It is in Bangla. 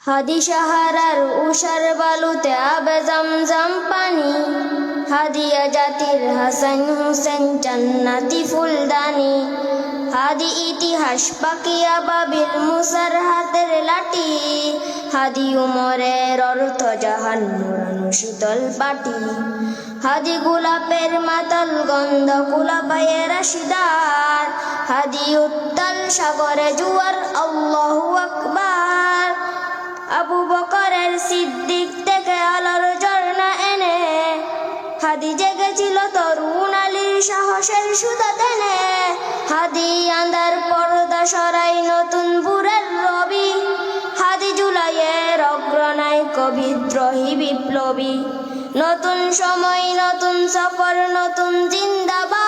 হাদি সাহারার উষার বালুতে আবে জমজম পানি, হাদিয়া জাতির হাসান হুসেন জান্নাতি ফুলদানি। হাদি ইতিহাস পাকিয়া বাবিল মুসার হাতের লাঠি, হাদি উমরের অর্থ জাহান নুরানো শীতল পাটি। হাদি গোলাপের মাতাল গন্ধ কুলাপায়ে রাশিদার, হাদি উত্তাল সাগরে জুয়ার আল্লাহু আকবার। আবু বকরের সিদ্দিক থেকে আলোর ঝর্ণা এনে, হাদি জেগেছিল তরুণ আলীর সাহসের সুতা টেনে। হাদি আন্ধার পর্দা সরাই নতুন ভোরের রবি, হাদি জুলাইয়ের অগ্রনায়ক বিদ্রোহী বিপ্লবী। নতুন সময় নতুন সফর নতুন জিন্দাবাদ।